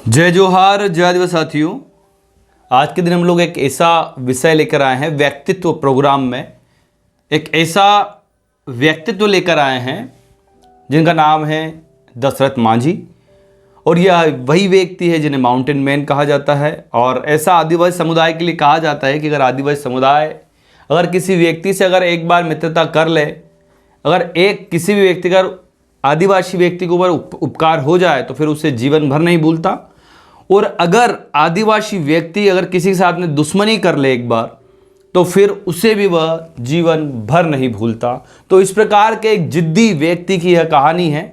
जय जोहार, जय आदिवासी साथियों। आज के दिन हम लोग एक ऐसा विषय लेकर आए हैं व्यक्तित्व प्रोग्राम में। एक ऐसा व्यक्तित्व लेकर आए हैं जिनका नाम है दशरथ मांझी। और यह वही व्यक्ति है जिन्हें माउंटेन मैन कहा जाता है। और ऐसा आदिवासी समुदाय के लिए कहा जाता है कि अगर आदिवासी समुदाय अगर किसी व्यक्ति से अगर एक बार मित्रता कर ले, अगर एक किसी भी व्यक्ति का आदिवासी व्यक्ति के ऊपर उपकार हो जाए तो फिर उसे जीवन भर नहीं भूलता। और अगर आदिवासी व्यक्ति अगर किसी के साथ में दुश्मनी कर ले एक बार तो फिर उसे भी वह जीवन भर नहीं भूलता। तो इस प्रकार के एक जिद्दी व्यक्ति की यह कहानी है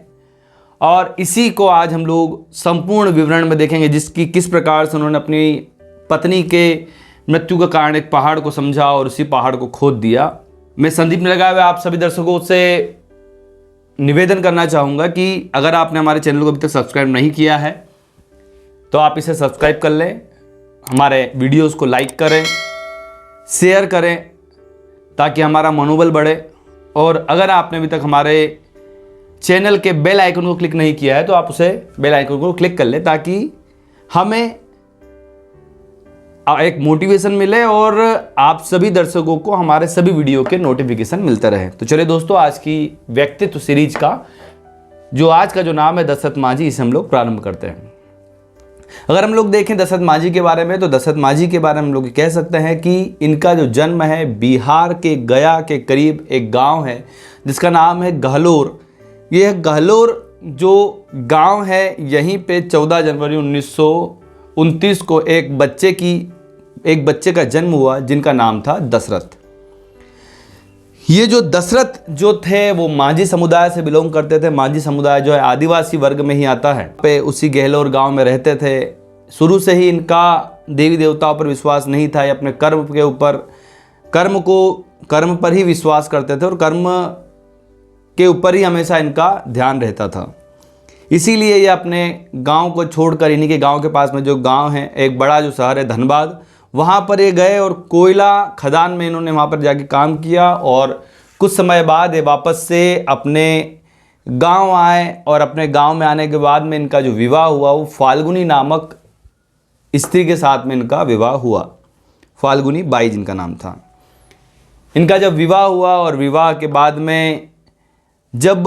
और इसी को आज हम लोग संपूर्ण विवरण में देखेंगे, जिसकी किस प्रकार से उन्होंने अपनी पत्नी के मृत्यु का कारण एक पहाड़ को समझा और उसी पहाड़ को खोद दिया। मैं संदीप ने लगाए हुए आप सभी दर्शकों से निवेदन करना चाहूँगा कि अगर आपने हमारे चैनल को अभी तक सब्सक्राइब नहीं किया है तो आप इसे सब्सक्राइब कर लें, हमारे वीडियोस को लाइक करें, शेयर करें ताकि हमारा मनोबल बढ़े। और अगर आपने अभी तक हमारे चैनल के बेल आइकन को क्लिक नहीं किया है तो आप उसे बेल आइकन को क्लिक कर लें ताकि हमें एक मोटिवेशन मिले और आप सभी दर्शकों को हमारे सभी वीडियो के नोटिफिकेशन मिलते रहे। तो चलिए दोस्तों, आज की व्यक्तित्व सीरीज का आज का नाम है दशरथ मांझी, इसे हम लोग प्रारंभ करते हैं। अगर हम लोग देखें दशरथ मांझी के बारे में तो दशरथ मांझी के बारे में हम लोग कह सकते हैं कि इनका जो जन्म है बिहार के गया के करीब एक गांव है जिसका नाम है गहलोर। यह गहलोर जो गांव है यहीं पे 14 जनवरी 1929 को एक बच्चे का जन्म हुआ जिनका नाम था दशरथ। ये जो दशरथ जो थे वो मांझी समुदाय से बिलोंग करते थे। मांझी समुदाय जो है आदिवासी वर्ग में ही आता है। पे उसी गहलोर गांव में रहते थे। शुरू से ही इनका देवी देवताओं पर विश्वास नहीं था। ये अपने कर्म पर ही विश्वास करते थे और कर्म के ऊपर ही हमेशा इनका ध्यान रहता था। इसीलिए ये अपने गांव को छोड़कर इन्हीं के गांव के पास में जो गांव है एक बड़ा जो शहर है धनबाद, वहाँ पर ये गए और कोयला खदान में इन्होंने वहाँ पर जाके काम किया। और कुछ समय बाद ये वापस से अपने गांव आए और अपने गांव में आने के बाद में इनका जो विवाह हुआ वो फाल्गुनी नामक स्त्री के साथ में इनका विवाह हुआ। फाल्गुनी बाई जिनका नाम था। इनका जब विवाह हुआ और विवाह के बाद में जब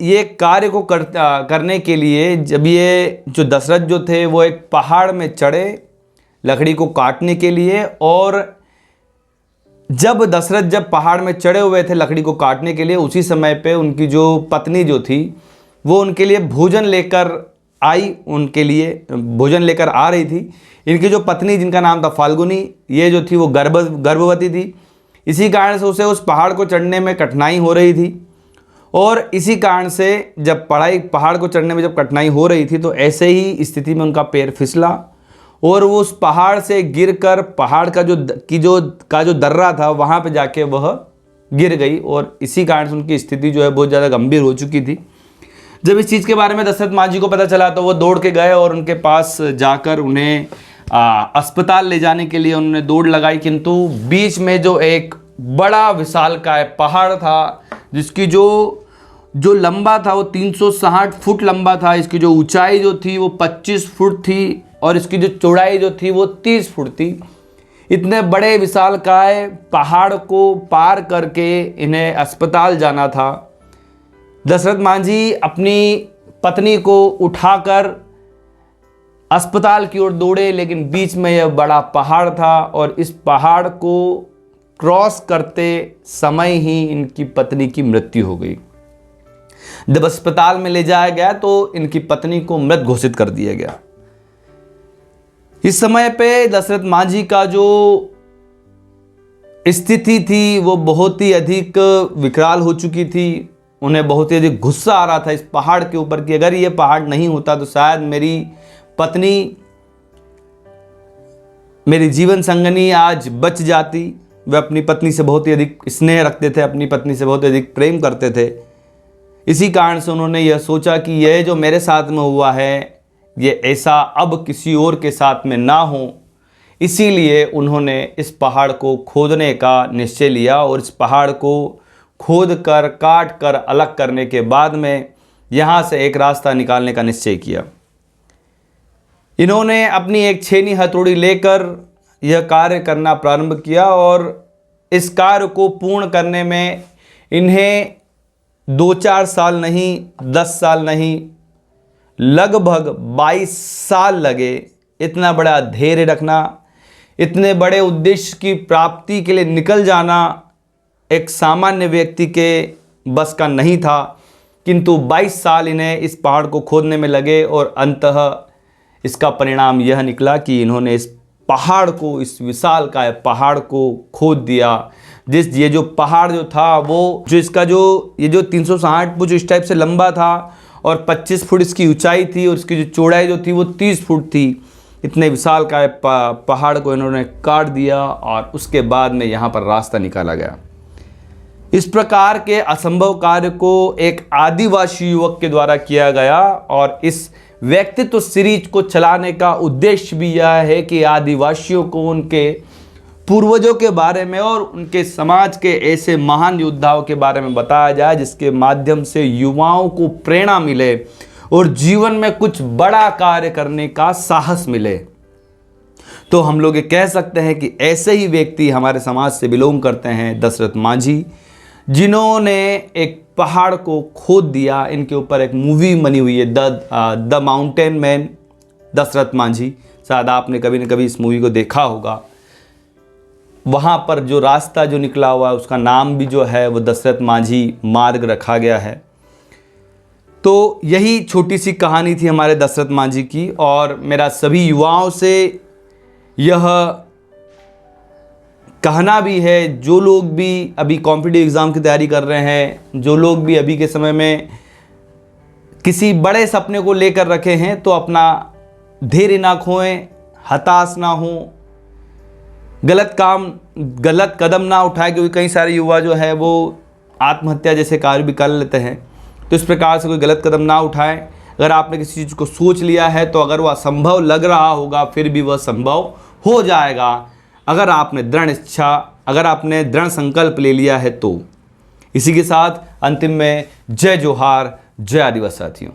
ये कार्य को करने के लिए जब ये जो दशरथ जो थे वो एक पहाड़ में चढ़े लकड़ी को काटने के लिए। और जब दशरथ जब पहाड़ में चढ़े हुए थे लकड़ी को काटने के लिए उसी समय पे उनकी जो पत्नी जो थी वो उनके लिए भोजन लेकर आई, उनके लिए भोजन लेकर आ रही थी। इनकी जो पत्नी जिनका नाम था फाल्गुनी, ये जो थी वो गर्भवती थी। इसी कारण से उसे उस पहाड़ को चढ़ने में कठिनाई हो रही थी। और इसी कारण से जब पहाड़ को चढ़ने में जब कठिनाई हो रही थी तो ऐसे ही स्थिति में उनका पैर फिसला और वो उस पहाड़ से गिरकर पहाड़ का जो दर्रा था वहाँ पे जाके वह गिर गई। और इसी कारण से उनकी स्थिति जो है बहुत ज़्यादा गंभीर हो चुकी थी। जब इस चीज़ के बारे में दशरथ मांझी को पता चला तो वो दौड़ के गए और उनके पास जाकर उन्हें अस्पताल ले जाने के लिए उन्होंने दौड़ लगाई। किंतु बीच में जो एक बड़ा विशालकाय पहाड़ था जिसकी जो लंबा था वो 360 फुट लंबा था, इसकी जो ऊंचाई जो थी वो 25 फुट थी और इसकी जो चौड़ाई जो थी वो 30 फुट थी। इतने बड़े विशालकाय पहाड़ को पार करके इन्हें अस्पताल जाना था। दशरथ मांझी अपनी पत्नी को उठाकर अस्पताल की ओर दौड़े, लेकिन बीच में यह बड़ा पहाड़ था और इस पहाड़ को क्रॉस करते समय ही इनकी पत्नी की मृत्यु हो गई। जब अस्पताल में ले जाया गया तो इनकी पत्नी को मृत घोषित कर दिया गया। इस समय पे दशरथ मांझी का जो स्थिति थी वो बहुत ही अधिक विकराल हो चुकी थी। उन्हें बहुत ही अधिक गुस्सा आ रहा था इस पहाड़ के ऊपर कि अगर ये पहाड़ नहीं होता तो शायद मेरी पत्नी, मेरी जीवन संगनी आज बच जाती। वे अपनी पत्नी से बहुत ही अधिक स्नेह रखते थे, अपनी पत्नी से बहुत अधिक प्रेम करते थे। इसी कारण से उन्होंने यह सोचा कि यह जो मेरे साथ में हुआ है ये ऐसा अब किसी और के साथ में ना हो। इसीलिए उन्होंने इस पहाड़ को खोदने का निश्चय लिया और इस पहाड़ को खोद कर काट कर अलग करने के बाद में यहाँ से एक रास्ता निकालने का निश्चय किया। इन्होंने अपनी एक छेनी हथौड़ी लेकर यह कार्य करना प्रारंभ किया और इस कार्य को पूर्ण करने में इन्हें 2-4 साल नहीं, 10 साल नहीं, लगभग 22 साल लगे। इतना बड़ा धैर्य रखना, इतने बड़े उद्देश्य की प्राप्ति के लिए निकल जाना एक सामान्य व्यक्ति के बस का नहीं था, किंतु 22 साल इन्हें इस पहाड़ को खोदने में लगे और अंततः इसका परिणाम यह निकला कि इन्होंने इस पहाड़ को, इस विशालकाय पहाड़ को खोद दिया। ये जो पहाड़ जो था वो जो इसका जो ये जो 360 फुट इस टाइप से लंबा था और 25 फुट इसकी ऊंचाई थी और इसकी जो चौड़ाई जो थी वो 30 फुट थी। इतने विशालकाय पहाड़ को इन्होंने काट दिया और उसके बाद में यहाँ पर रास्ता निकाला गया। इस प्रकार के असंभव कार्य को एक आदिवासी युवक के द्वारा किया गया और इस व्यक्तित्व सीरीज को चलाने का उद्देश्य भी यह है कि आदिवासियों को उनके पूर्वजों के बारे में और उनके समाज के ऐसे महान योद्धाओं के बारे में बताया जाए जिसके माध्यम से युवाओं को प्रेरणा मिले और जीवन में कुछ बड़ा कार्य करने का साहस मिले। तो हम लोग ये कह सकते हैं कि ऐसे ही व्यक्ति हमारे समाज से बिलोंग करते हैं दशरथ मांझी, जिन्होंने एक पहाड़ को खोद दिया। इनके ऊपर एक मूवी बनी हुई है the mountain man, Dashrath Manjhi. शायद आपने कभी न कभी इस मूवी को देखा होगा। वहाँ पर जो रास्ता जो निकला हुआ है उसका नाम भी जो है वो दशरथ मांझी मार्ग रखा गया है। तो यही छोटी सी कहानी थी हमारे दशरथ मांझी की और मेरा सभी युवाओं से यह कहना भी है, जो लोग भी अभी कॉम्पिटिटिव एग्ज़ाम की तैयारी कर रहे हैं, जो लोग भी अभी के समय में किसी बड़े सपने को लेकर रखे हैं, तो अपना धैर्य ना खोएं, हताश ना हों, गलत कदम ना उठाएं, क्योंकि कई सारे युवा जो है वो आत्महत्या जैसे कार्य भी कर लेते हैं। तो इस प्रकार से कोई गलत कदम ना उठाएं। अगर आपने किसी चीज़ को सोच लिया है तो अगर वह असंभव लग रहा होगा फिर भी वह संभव हो जाएगा, अगर आपने दृढ़ इच्छा, अगर आपने दृढ़ संकल्प ले लिया है तो। इसी के साथ अंतिम में जय जोहार, जय आदिवासी साथियों।